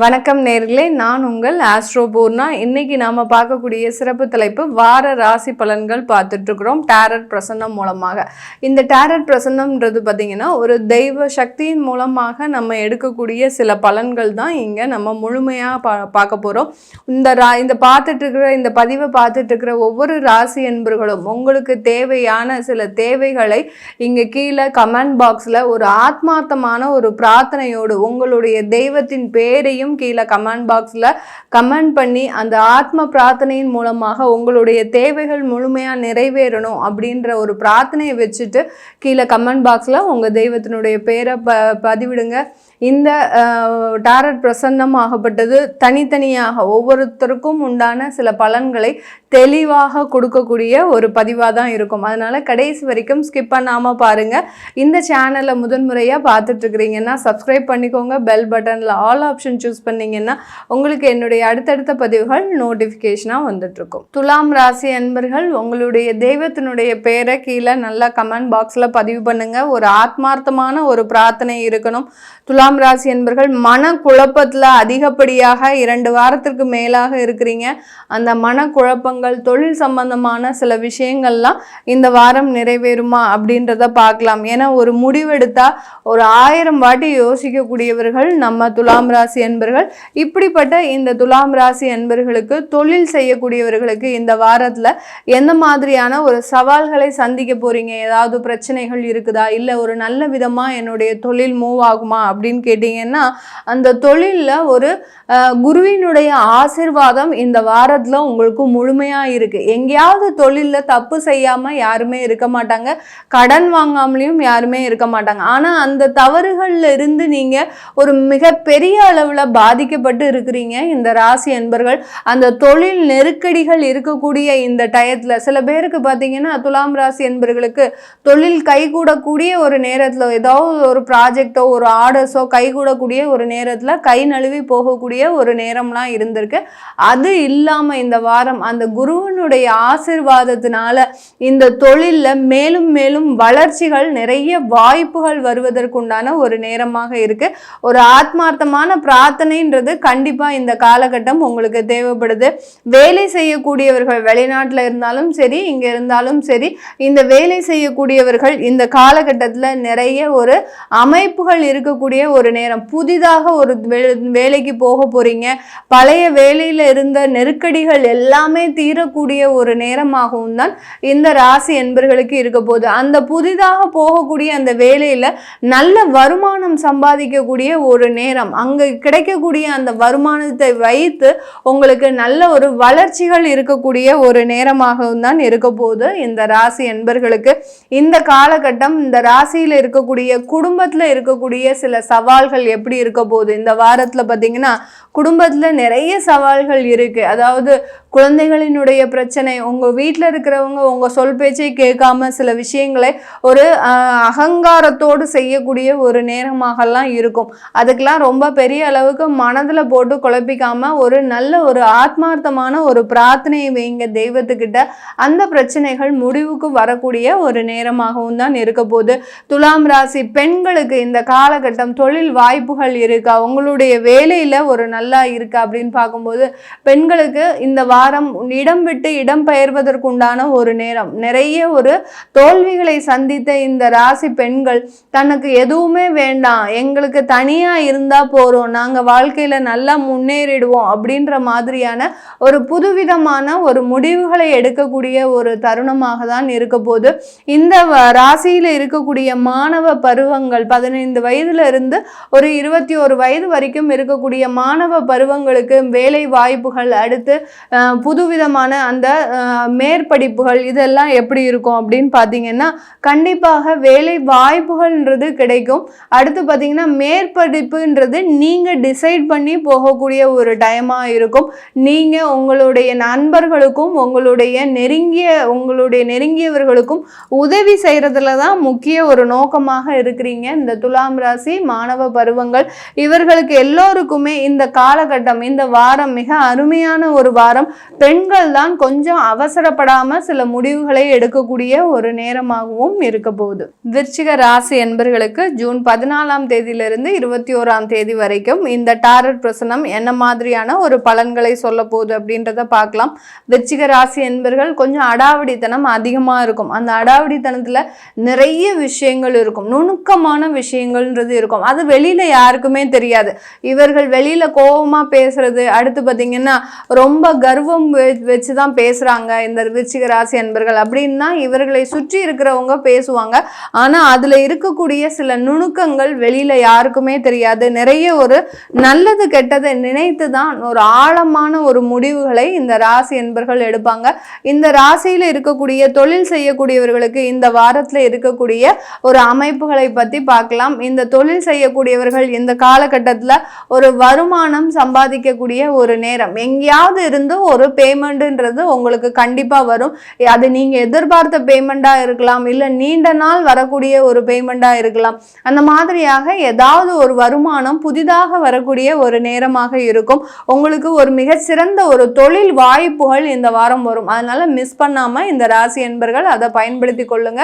வணக்கம் நேர்களே, நான் உங்கள் ஆஸ்ட்ரோ பூர்ணா. இன்னைக்கு நாம பார்க்கக்கூடிய சிறப்பு தலைப்பு வார ராசி பலன்கள் பார்த்துட்டு இருக்கிறோம் டேரட் பிரசன்னம் மூலமாக. இந்த டேரட் பிரசன்னம்ன்றது பார்த்தீங்கன்னா ஒரு தெய்வ சக்தியின் மூலமாக நம்ம எடுக்கக்கூடிய சில பலன்கள் தான் இங்கே நம்ம முழுமையாக பார்க்க போகிறோம். இந்த பார்த்துட்டு இருக்கிற இந்த பதிவை பார்த்துட்டு இருக்கிற ஒவ்வொரு ராசி என்பர்களும் உங்களுக்கு தேவையான சில தேவைகளை இங்கே கீழே கமெண்ட் பாக்ஸில் ஒரு ஆத்மார்த்தமான ஒரு பிரார்த்தனையோடு உங்களுடைய தெய்வத்தின் பேரையும் கீழே கமெண்ட் பாக்ஸில் கமெண்ட் பண்ணி அந்த ஆத்ம பிரார்த்தனையின் மூலமாக உங்களுடைய தேவைகள் முழுமையாக நிறைவேறணும் அப்படின்ற ஒரு பிரார்த்தனையை வச்சுட்டு கீழே கமெண்ட் பாக்ஸில் உங்கள் தெய்வத்தினுடைய பேரை பதிவிடுங்க. இந்த டாரட் பிரசன்னம் ஆகப்பட்டது தனித்தனியாக ஒவ்வொருத்தருக்கும் உண்டான சில பலன்களை தெளிவாக கொடுக்கக்கூடிய ஒரு பதிவாக தான் இருக்கும். அதனால் கடைசி வரைக்கும் ஸ்கிப் பண்ணாமல் பாருங்கள். இந்த சேனலை முதன்முறையாக பார்த்துட்ருக்கிறீங்கன்னா சப்ஸ்கிரைப் பண்ணிக்கோங்க. பெல் பட்டனில் ஆல் ஆப்ஷன் சூஸ் பண்ணிங்கன்னா உங்களுக்கு என்னுடைய அடுத்தடுத்த பதிவுகள் நோட்டிஃபிகேஷனாக வந்துட்டுருக்கும். துலாம் ராசி அன்பர்கள் உங்களுடைய தெய்வத்தினுடைய பேரை கீழே நல்லா கமெண்ட் பாக்ஸில் பதிவு பண்ணுங்கள். ஒரு ஆத்மார்த்தமான ஒரு பிரார்த்தனை இருக்கணும். துலாம் ராசி என்பர்கள் மன குழப்பத்தில் அதிகப்படியாக 2 வாரத்திற்கு மேலாக இருக்கிறீங்க. அந்த மனக்குழப்பங்கள் தொழில் சம்பந்தமான சில விஷயங்கள்லாம் இந்த வாரம் நிறைவேறுமா அப்படின்றத பார்க்கலாம். ஏன்னா ஒரு முடிவெடுத்தா ஒரு 1000 வாட்டி யோசிக்கக்கூடியவர்கள் நம்ம துலாம் ராசி என்பர்கள். இப்படிப்பட்ட இந்த துலாம் ராசி என்பர்களுக்கு தொழில் செய்யக்கூடியவர்களுக்கு இந்த வாரத்தில் எந்த மாதிரியான ஒரு சவால்களை சந்திக்க போறீங்க? ஏதாவது பிரச்சனைகள் இருக்குதா? இல்லை ஒரு நல்ல விதமாக என்னுடைய தொழில் மூவ் ஆகுமா அப்படின்னு கேட்டீங்கன்னா அந்த தொழிலில் ஒரு குருவினுடைய ஆசீர்வாதம் இந்த வாரத்தில் உங்களுக்கு முழுமையாக இருக்குது. எங்கேயாவது தொழிலில் தப்பு செய்யாமல் யாருமே இருக்க மாட்டாங்க, கடன் வாங்காமலையும் யாருமே இருக்க மாட்டாங்க. ஆனால் அந்த தவறுகளில் இருந்து நீங்கள் ஒரு மிகப்பெரிய அளவில் பாதிக்கப்பட்டு இருக்கிறீங்க இந்த ராசி என்பர்கள். அந்த தொழில் நெருக்கடிகள் இருக்கக்கூடிய இந்த டயத்தில் சில பேருக்கு பார்த்தீங்கன்னா துலாம் ராசி என்பர்களுக்கு தொழில் கைகூடக்கூடிய ஒரு நேரத்தில் ஏதாவது ஒரு ப்ராஜெக்டோ ஒரு ஆர்டர்ஸோ கைகூடக்கூடிய ஒரு நேரத்தில் கை நழுவி போகக்கூடிய ஒரு நேரம்லாம் இருந்திருக்கு. அது இல்லாமல் இந்த வாரம் அந்த குருவனுடைய ஆசீர்வாதத்தினால இந்த தொழிலில் மேலும் மேலும் வளர்ச்சிகள் நிறைய வாய்ப்புகள் வருவதற்குண்டான ஒரு நேரமாக இருக்கு. ஒரு ஆத்மார்த்தமான பிரார்த்தனைன்றது கண்டிப்பாக இந்த காலகட்டம் உங்களுக்கு தேவைப்படுது. வேலை செய்யக்கூடியவர்கள் வெளிநாட்டில் இருந்தாலும் சரி இங்கே இருந்தாலும் சரி இந்த வேலை செய்யக்கூடியவர்கள் இந்த காலகட்டத்தில் நிறைய ஒரு அமைப்புகள் இருக்கக்கூடிய ஒரு நேரம். புதிதாக ஒரு வேலைக்கு போக போறீங்க. பழைய வேலையில இருந்த நெருக்கடிகள் எல்லாமே தீரக்கூடிய ஒரு நேரமாகவும் தான் இந்த ராசி என்பர்களுக்கு இருக்க போகுது. அந்த புதிதாக போகக்கூடிய அந்த வேலையில நல்ல வருமானம் சம்பாதிக்கக்கூடிய ஒரு நேரம். அங்க கிடைக்கக்கூடிய அந்த வருமானத்தை வைத்து உங்களுக்கு நல்ல ஒரு வளர்ச்சிகள் இருக்கக்கூடிய ஒரு நேரமாகவும் தான் இருக்க போகுது இந்த ராசி என்பர்களுக்கு. இந்த காலகட்டம் இந்த ராசியில இருக்கக்கூடிய குடும்பத்துல இருக்கக்கூடிய சில சவால்கள் எப்படி இருக்க போகுது? இந்த வாரத்தில் பார்த்தீங்கன்னா குடும்பத்தில் நிறைய சவால்கள் இருக்குது. அதாவது குழந்தைகளினுடைய பிரச்சனை, உங்கள் வீட்டில் இருக்கிறவங்க உங்கள் சொல் பேச்சை கேட்காம சில விஷயங்களை ஒரு அகங்காரத்தோடு செய்யக்கூடிய ஒரு நேரமாகலாம் இருக்கும். அதுக்கெல்லாம் ரொம்ப பெரிய அளவுக்கு மனதில் போட்டு குழப்பிக்காமல் ஒரு நல்ல ஒரு ஆத்மார்த்தமான ஒரு பிரார்த்தனையை வைங்க தெய்வத்துக்கிட்ட. அந்த பிரச்சனைகள் முடிவுக்கு வரக்கூடிய ஒரு நேரமாகவும் தான் இருக்க போகுது. துலாம் ராசி பெண்களுக்கு இந்த காலகட்டம் தொழில் வாய்ப்புகள் இருக்கா? உங்களுடைய வேலையில் ஒரு நல்லா இருக்கா அப்படின்னு பார்க்கும்போது பெண்களுக்கு இந்த வாரம் இடம் விட்டு இடம் பெயர்வதற்குண்டான ஒரு நேரம். நிறைய ஒரு தோல்விகளை சந்தித்த இந்த ராசி பெண்கள் தனக்கு எதுவுமே வேண்டாம், எங்களுக்கு தனியாக இருந்தால் போகிறோம், நாங்கள் வாழ்க்கையில் நல்லா முன்னேறிடுவோம் அப்படின்ற மாதிரியான ஒரு புதுவிதமான ஒரு முடிவுகளை எடுக்கக்கூடிய ஒரு தருணமாக தான் இருக்க போது. இந்த ராசியில் இருக்கக்கூடிய மாணவ பருவங்கள் 15 வயதுல இருந்து ஒரு 21 வயது வரைக்கும் இருக்கக்கூடிய மாணவ பருவங்களுக்கு வேலை வாய்ப்புகள், அடுத்து புதுவிதமான அந்த மேற்படிப்புகள் இதெல்லாம் எப்படி இருக்கும் அப்படின்னு பார்த்தீங்கன்னா கண்டிப்பாக வேலை வாய்ப்புகள்ன்றது கிடைக்கும். அடுத்து பார்த்தீங்கன்னா மேற்படிப்புன்றது நீங்கள் டிசைட் பண்ணி போகக்கூடிய ஒரு டைமாக இருக்கும். நீங்கள் உங்களுடைய நண்பர்களுக்கும் உங்களுடைய நெருங்கியவர்களுக்கும் உதவி செய்கிறதுல தான் முக்கிய ஒரு நோக்கமாக இருக்கிறீங்க இந்த துலாம் ராசி மாணவ பருவங்கள். இவர்களுக்கு எல்லோருக்குமே இந்த காலகட்டம் இந்த வாரம் மிக அருமையான ஒரு வாரம். பெண்கள் தான் கொஞ்சம் அவசரப்படாம சில முடிவுகளை எடுக்கக்கூடிய ஒரு நேரமாகவும் இருக்க போகுது. விருச்சிக ராசி என்பர்களுக்கு ஜூன் 14ஆம் தேதியிலிருந்து 21ஆம் தேதி வரைக்கும் இந்த டாரட் பிரசனம் என்ன மாதிரியான ஒரு பலன்களை சொல்ல போகுது அப்படின்றத பார்க்கலாம். விருச்சிக ராசி என்பர்கள் கொஞ்சம் அடாவடித்தனம் அதிகமா இருக்கும். அந்த அடாவடித்தனத்துல நிறைய விஷயங்கள் இருக்கும், நுணுக்கமான விஷயங்கள்ன்றது இருக்கும். அது வெளியில யாருக்குமே தெரியாது. இவர்கள் வெளியில கோபமா பேசுறது, அடுத்து பார்த்தீங்கன்னா ரொம்ப கர்வம் வச்சுதான் பேசுறாங்க இந்த விருச்சிக ராசி அன்பர்கள் அப்படின்னா இவர்களை சுற்றி இருக்கிறவங்க பேசுவாங்க. ஆனா அதுல இருக்கக்கூடிய சில நுணுக்கங்கள் வெளியில யாருக்குமே தெரியாது. நிறைய ஒரு நல்லது கெட்டதை நினைத்து தான் ஒரு ஆழமான ஒரு முடிவுகளை இந்த ராசி என்பர்கள் எடுப்பாங்க. இந்த ராசியில இருக்கக்கூடிய தொழில் செய்யக்கூடியவர்களுக்கு இந்த வாரத்துல இருக்கக்கூடிய ஒரு அமைப்புகளை பத்தி பார்க்கலாம். இந்த தொழில் செய்யக்கூடியவர்கள் இந்த காலகட்டத்துல ஒரு வருமானம் சம்பாதிக்கக்கூடிய ஒரு நேரம், எங்கேயாவது இருந்து ஒரு பேமெண்ட்ன்றது உங்களுக்கு கண்டிப்பா வரும். அது நீங்க எதிர்பார்த்த பேமெண்டா இருக்கலாம், இல்ல நீண்ட நாள் வரக்கூடிய ஒரு பேமெண்டா இருக்கலாம். அந்த மாதிரியாக ஏதாவது ஒரு வருமானம் புதிதாக வரக்கூடிய ஒரு நேரமாக இருக்கும். உங்களுக்கு ஒரு மிகச்சிறந்த ஒரு தொழில் வாய்ப்புகள் இந்த வாரம் வரும். அதனால மிஸ் பண்ணாம இந்த ராசி என்பர்கள் அதை பயன்படுத்தி கொள்ளுங்க.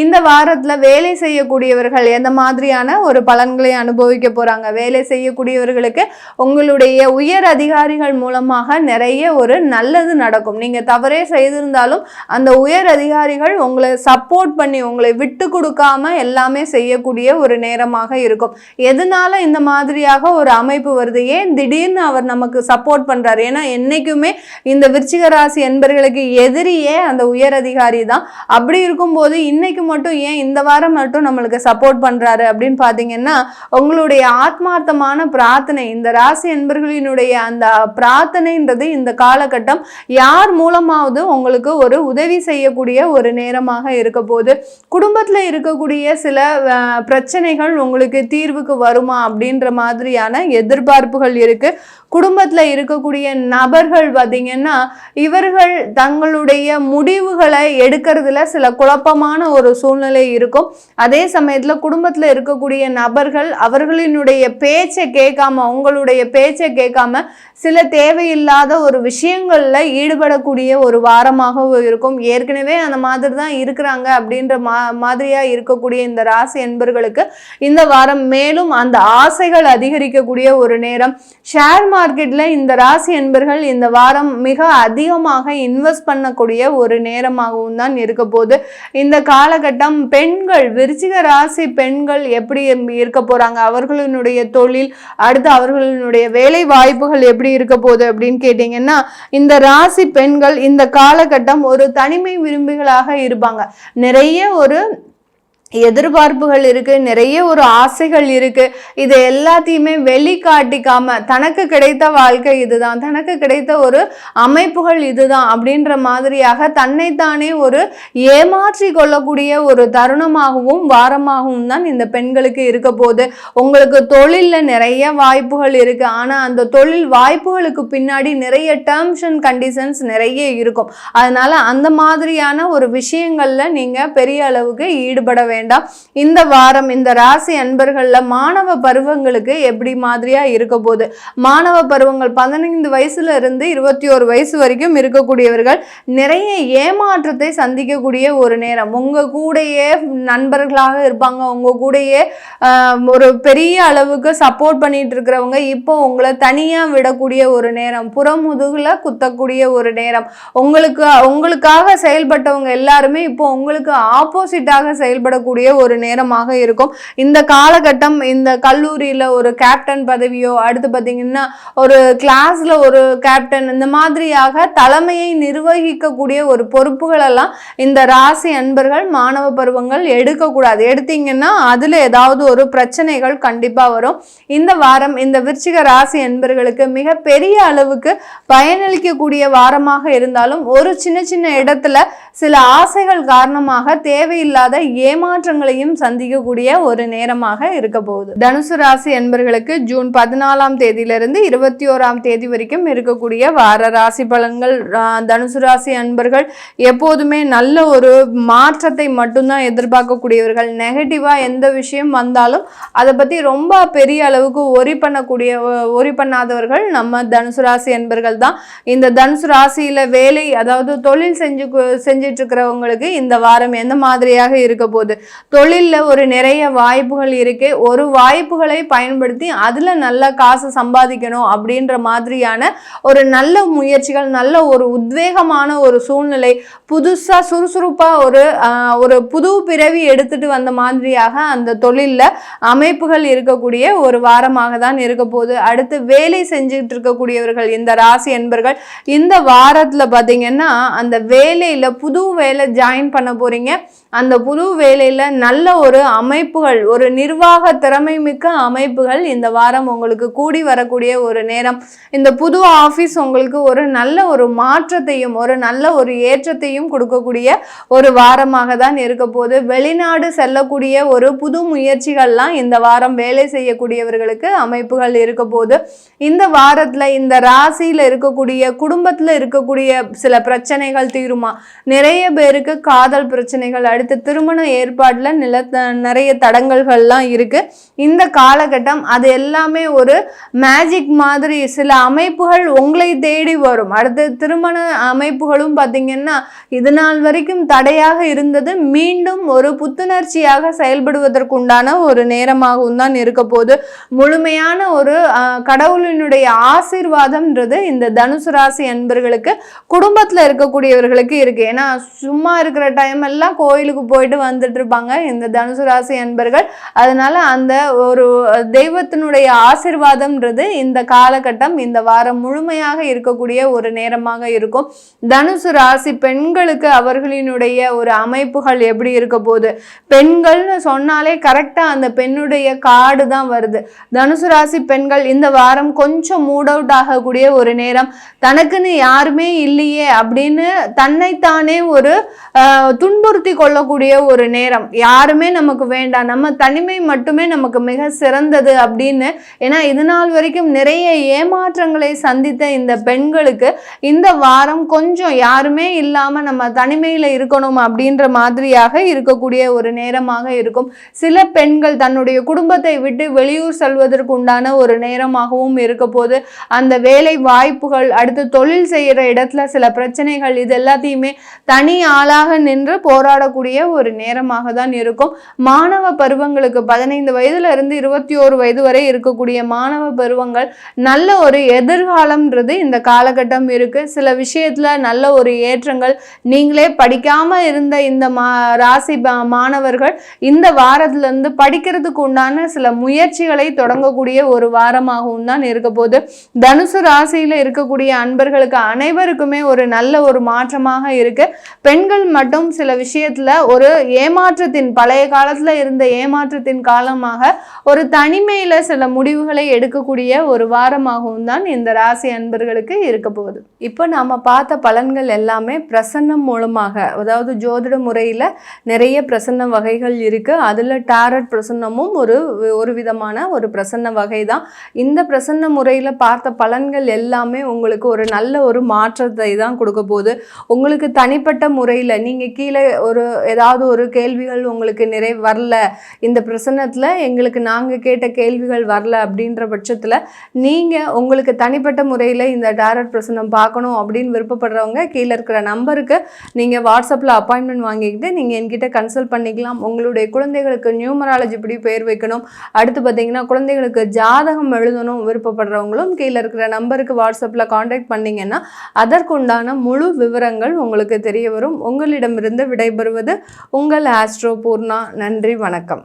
இந்த வாரத்துல வேலை செய்யக்கூடியவர்கள் எந்த மாதிரியான ஒரு பலன்களை அனுபவிக்க போறாங்க? வேலை செய்யக்கூடியவர்களுக்கு உங்களுடைய உயர் அதிகாரிகள் மூலமாக நிறைய ஒரு நல்லது நடக்கும். நீங்க தவறே செய்திருந்தாலும் அந்த உயர் அதிகாரிகள் உங்களை சப்போர்ட் பண்ணி உங்களை விட்டு கொடுக்காம எல்லாமே செய்யக்கூடிய ஒரு நேரமாக இருக்கும். எதனால இந்த மாதிரியாக ஒரு அமைப்பு வருது? ஏன் திடீர்னு அவர் நமக்கு சப்போர்ட் பண்றாரு? ஏன்னா என்னைக்குமே இந்த விருச்சிக ராசி என்பர்களுக்கு எதிரியே அந்த உயர் அதிகாரி தான். அப்படி இருக்கும்போது இன்னைக்கு மட்டும் ஏன் இந்த வாரம் மட்டும் நம்மளுக்கு சப்போர்ட் பண்றாரு அப்படின்னு பாத்தீங்கன்னா, உங்களுடைய ஆத்மார்த்தமான பிரார்த்தனை, இந்த ராசி என்பர்களினுடைய அந்த பிரார்த்தனைன்றது இந்த காலகட்டம் யார் மூலமாவது உங்களுக்கு ஒரு உதவி செய்யக்கூடிய ஒரு நேரமாக இருக்க போது. குடும்பத்துல இருக்கக்கூடிய சில பிரச்சனைகள் உங்களுக்கு தீர்வுக்கு வருமா அப்படின்ற மாதிரியான எதிர்பார்ப்புகள் இருக்கு. குடும்பத்துல இருக்கக்கூடிய நபர்கள் பார்த்தீங்கன்னா இவர்கள் தங்களுடைய முடிவுகளை எடுக்கிறதுல சில குழப்பமான ஒரு சூழ்நிலை இருக்கும். அதே சமயத்துல குடும்பத்துல இருக்கக்கூடிய நபர்கள் அவர்களினுடைய பேச்சை கேட்காம, உங்களுடைய பேச்சை கேட்காம சில தேவையில்லாத ஒரு விஷயங்கள்ல ஈடுபடக்கூடிய ஒரு வாரமாகவும் இருக்கும். ஏற்கனவே அந்த மாதிரி தான் இருக்கிறாங்க அப்படின்ற மாதிரியா இருக்கக்கூடிய இந்த ராசி என்பர்களுக்கு இந்த வாரம் மேலும் அந்த ஆசைகள் அதிகரிக்கக்கூடிய ஒரு நேரம். ஷேர் மார்க்கெட்ல இந்த ராசி என்பர்கள் இந்த வாரம் மிக அதிகமாக இன்வெஸ்ட் பண்ணக்கூடிய ஒரு நேரமாகவும் தான் இருக்க போது. இந்த காலகட்டம் பெண்கள், விருச்சிக ராசி பெண்கள் எப்படி இருக்க போறாங்க, அவர்களினுடைய தொழில், அடுத்து அவர்களினுடைய வேலை வாய்ப்புகள் எப்படி இருக்க போகுது அப்படின்னு கேட்டீங்கன்னா, இந்த ராசி பெண்கள் இந்த காலகட்டம் ஒரு தனிமை விரும்பிகளாக இருப்பாங்க. நிறைய ஒரு எதிர்பார்ப்புகள் இருக்கு, நிறைய ஒரு ஆசைகள் இருக்கு. இது எல்லாத்தையுமே வெளிக்காட்டிக்காம தனக்கு கிடைத்த வாழ்க்கை இதுதான், தனக்கு கிடைத்த ஒரு அமைப்புகள் இதுதான் அப்படின்ற மாதிரியாக தன்னைத்தானே ஒரு ஏமாற்றி கொள்ளக்கூடிய ஒரு தருணமாகவும் வாரமாகவும் தான் இந்த பெண்களுக்கு இருக்க போது. உங்களுக்கு தொழில்ல நிறைய வாய்ப்புகள் இருக்கு. ஆனா அந்த தொழில் வாய்ப்புகளுக்கு பின்னாடி நிறைய டேர்ம்ஸ் அண்ட் கண்டிஷன்ஸ் நிறைய இருக்கும். அதனால அந்த மாதிரியான ஒரு விஷயங்கள்ல நீங்க பெரிய அளவுக்கு ஈடுபட வேண்டும். இந்த வாரம் இந்த ராசி அன்பர்கள்ல மாணவ பருவங்களுக்கு எப்படி மாதிரியா இருக்க போது? மாணவ பருவங்கள் 15 வயசுல இருந்து 21 வயசு வரைக்கும் இருக்கக்கூடியவர்கள் நிறைய ஏமாற்றத்தை சந்திக்கக்கூடிய ஒரு நேரம். உங்க கூடயே நண்பர்களாக இருப்பாங்க, உங்க கூடயே ஒரு பெரிய அளவுக்கு சப்போர்ட் பண்ணிட்டு இருக்கிறவங்க இப்போ உங்களை தனியா விடக்கூடிய ஒரு நேரம், புறமுதுகுல குத்தக்கூடிய ஒரு நேரம். உங்களுக்காக செயல்பட்டவங்க எல்லாருமே இப்போ உங்களுக்கு ஆப்போசிட்டாக செயல்படக்கூடிய ஒரு நேரமாக இருக்கும். இந்த காலகட்டம் இந்த கல்லூரியில ஒரு கேப்டன் பதவியோ, அடுத்து பார்த்தீங்கன்னா ஒரு கிளாஸ்ல ஒரு கேப்டன், இந்த மாதிரியாக தலைமையை நிர்வகிக்கக்கூடிய ஒரு பொறுப்புகள் எல்லாம் இந்த ராசி அன்பர்கள் மாணவ பருவங்கள் எடுக்கக்கூடாது. எடுத்தீங்கன்னா அதுல ஏதாவது ஒரு பிரச்சனைகள் கண்டிப்பா வரும். இந்த வாரம் இந்த விருச்சிக ராசி அன்பர்களுக்கு மிக பெரிய அளவுக்கு பயனளிக்கக்கூடிய வாரமாக இருந்தாலும் ஒரு சின்ன சின்ன இடத்துல சில ஆசைகள் காரணமாக தேவையில்லாத ஏமாற்றங்களையும் சந்திக்கக்கூடிய ஒரு நேரமாக இருக்க போகுது. தனுசு ராசி என்பர்களுக்கு ஜூன் 14ஆம் தேதியிலிருந்து 21ஆம் தேதி வரைக்கும் இருக்கக்கூடிய வார ராசி பலன்கள். தனுசு ராசி அன்பர்கள் எப்போதுமே நல்ல ஒரு மாற்றத்தை மட்டும்தான் எதிர்பார்க்கக்கூடியவர்கள். நெகட்டிவா எந்த விஷயம் வந்தாலும் அதை பத்தி ரொம்ப பெரிய அளவுக்கு ஒரி பண்ணாதவர்கள் நம்ம தனுசு ராசி என்பர்கள் தான். இந்த தனுசு ராசியில வேலை, அதாவது தொழில் செஞ்சிட்டு இருக்கிறவங்களுக்கு இந்த வாரம் எந்த மாதிரியாக இருக்க போகுது? தொழில்ல ஒரு நிறைய வாய்ப்புகள் இருக்கு. ஒரு வாய்ப்புகளை பயன்படுத்தி அதுல நல்ல காசு சம்பாதிக்கணும் அப்படின்ற மாதிரியான ஒரு நல்ல முயற்சிகள், நல்ல ஒரு உத்வேகமான ஒரு சூழ்நிலை, புதுசா சுறுசுறுப்பா ஒரு புது பிறவி எடுத்துட்டு வந்த மாதிரியாக அந்த தொழில்ல அமைப்புகள் இருக்கக்கூடிய ஒரு வாரமாக தான் இருக்க போகுது. அடுத்து வேலை செஞ்சுட்டு இருக்கக்கூடியவர்கள் இந்த ராசி என்பர்கள் இந்த வாரத்துல பாத்தீங்கன்னா அந்த வேலையில புது வேலை ஜாயின் பண்ண போறீங்க. அந்த புது வேலையில நல்ல ஒரு அமைப்புகள், ஒரு நிர்வாக திறமை மிக்க அமைப்புகள் இந்த வாரம் உங்களுக்கு கூடி வரக்கூடிய ஒரு நேரம். இந்த புது ஆபீஸ் உங்களுக்கு ஒரு நல்ல ஒரு மாற்றத்தையும் ஒரு நல்ல ஒரு ஏற்றத்தையும் கொடுக்கக்கூடிய ஒரு வாரமாக தான் இருக்க போகுது. வெளிநாடு செல்லக்கூடிய ஒரு புது முயற்சிகள்லாம் இந்த வாரம் வேலை செய்யக்கூடியவர்களுக்கு அமைப்புகள் இருக்க போகுது. இந்த வாரத்துல இந்த ராசியில இருக்கக்கூடிய குடும்பத்துல இருக்கக்கூடிய சில பிரச்சனைகள் தீருமா? நிறைய பேருக்கு காதல் பிரச்சனைகள், அடுத்து திருமண ஏற்பாடுல நிறைய தடங்கல்கள்லாம் இருக்கு. இந்த காலகட்டம் அது எல்லாமே ஒரு மேஜிக் மாதிரி சில அமைப்புகள் உங்களை தேடி வரும். அடுத்து திருமண அமைப்புகளும் பார்த்தீங்கன்னா இது நாள் வரைக்கும் தடையாக இருந்தது மீண்டும் ஒரு புத்துணர்ச்சியாக செயல்படுவதற்குண்டான ஒரு நேரமாகவும் தான் இருக்க போது. முழுமையான ஒரு கடவுளினுடைய ஆசீர்வாதம்ன்றது இந்த தனுசு ராசி அன்பர்களுக்கு குடும்பத்துல இருக்கக்கூடியவர்களுக்கு இருக்கு. ஏன்னா சும்மா இருக்கிற டைம் எல்லாம் கோயிலுக்கு போயிட்டு வந்துட்டு இருப்பாங்க இந்த தனுசு ராசி அன்பர்கள். அதனால அந்த ஒரு தெய்வத்தினுடைய ஆசீர்வாதம்ன்றது இந்த காலகட்டம் இந்த வாரம் முழுமையாக இருக்கக்கூடிய ஒரு நேரமாக இருக்கும். தனுசு ராசி பெண்களுக்கு அவர்களினுடைய ஒரு அமைப்புகள் எப்படி இருக்க போகுது? பெண்கள்னு சொன்னாலே கரெக்டா அந்த பெண்ணுடைய கார்டு தான் வருது. தனுசு ராசி பெண்கள் இந்த வாரம் கொஞ்சம் மூட் அவுட் ஆகக்கூடிய ஒரு நேரம். தனக்குன்னு யாருமே இல்லையே அப்படின்னு தன்னைத்தானே ஒரு துன்புறுத்தி கொள்ளக்கூடிய ஒரு நேரம். யாருமே நமக்கு வேண்டாம், நம்ம தனிமை மட்டுமே நமக்கு மிக சிறந்தது அப்படின்னு. ஏன்னா இது நாள் வரைக்கும் நிறைய ஏமாற்றங்களை சந்தித்த இந்த பெண்களுக்கு இந்த வாரம் கொஞ்சம் யாருமே இல்லாம நம்ம தனிமையில இருக்கணும் அப்படின்ற மாதிரியாக இருக்கக்கூடிய ஒரு நேரமாக இருக்கும். சில பெண்கள் தன்னுடைய குடும்பத்தை விட்டு வெளியூர் செல்வதற்கு உண்டான ஒரு நேரமாகவும் இருக்க போது. அந்த வேலை வாய்ப்புகள், அடுத்து தொழில் செய்யற இடத்துல சில பிரச்சனைகள், இது எல்லாத்தையுமே தனி ஆளாக நின்று போராடக்கூடிய ஒரு நேரமாக தான் இருக்கும். மாணவ பருவங்களுக்கு 15 வயதுல இருந்து 21 வயது வரை இருக்கக்கூடிய மாணவ பருவங்கள் நல்ல ஒரு எதிர்காலம்ன்றது இந்த காலகட்டம் இருக்கு. சில விஷயத்துல நல்ல ஒரு ஏற்றங்கள். நீங்களே படிக்காம இருந்த இந்த ராசி மாணவர்கள் இந்த வாரத்துல இருந்து படிக்கிறதுக்கு உண்டான சில முயற்சிகளை தொடங்கக்கூடிய ஒரு வாரமாகவும் தான் இருக்க போது. தனுசு ராசியில இருக்கக்கூடிய அன்பர்களுக்கு அனைவருக்குமே ஒரு நல்ல ஒரு மாற்றமாக இருக்கு. பெண்கள் மட்டும் சில விஷயத்துல ஒரு ஏமாற்றத்தின், பழைய காலத்துல இருந்த ஏமாற்றத்தின் காலமாக ஒரு தனிமையில சில முடிவுகளை எடுக்கக்கூடிய ஒரு வாரமாகவும் தான் இந்த ராசி அன்பர்களுக்கு இருக்க போகுது. இப்போ நாம பார்த்த பலன்கள் எல்லாமே பிரசன்னம் மூலமாக, அதாவது ஜோதிட முறையில நிறைய பிரசன்ன வகைகள் இருக்கு. அதுல டாரட் பிரசன்னமும் ஒரு விதமான ஒரு பிரசன்ன வகை தான். இந்த பிரசன்ன முறையில பார்த்த பலன்கள் எல்லாமே உங்களுக்கு ஒரு நல்ல ஒரு மாற்றத்தை தான் கொடுக்க போகுது. உங்களுக்கு தனிப்பட்ட முறையில நீங்க கீழே ஏதாவது ஒரு கேள்விகள் உங்களுக்கு வரல, இந்த பிரசன்னத்துல எங்களுக்கு நாங்க கேட்ட கேள்விகள் வரல அப்படின்ற பட்சத்துல நீங்க உங்களுக்கு தனிப்பட்ட முறையில இந்த டாரட் பிரசன்னம் பார்க்கணும் அப்படின்னு விருப்பப்படுறவங்க கீழே இருக்கிற நம்பருக்கு நீங்க வாட்ஸ்அப்ல அப்பாயின்மெண்ட் வாங்கிக்கிட்டு நீங்க என்கிட்ட கன்சல்ட் பண்ணிக்கலாம். உங்களுடைய குழந்தைகளுக்கு நியூமராலஜி இப்படி பேர் வைக்கணும், அடுத்து பார்த்தீங்கன்னா குழந்தைகளுக்கு ஜாதகம் எழுதணும் விருப்பப்படுறவங்களும் கீழே இருக்கிற நம்பருக்கு வாட்ஸ்அப்ல கான்டாக்ட் பண்ணீங்கன்னா அதற்குண்டான முழு விவரங்கள் உங்களுக்கு தெரிய வரும். உங்களிடமிருந்து விடைபெறுவது உங்கள் ஆஸ்ட்ரோ பூர்ணா. நன்றி, வணக்கம்.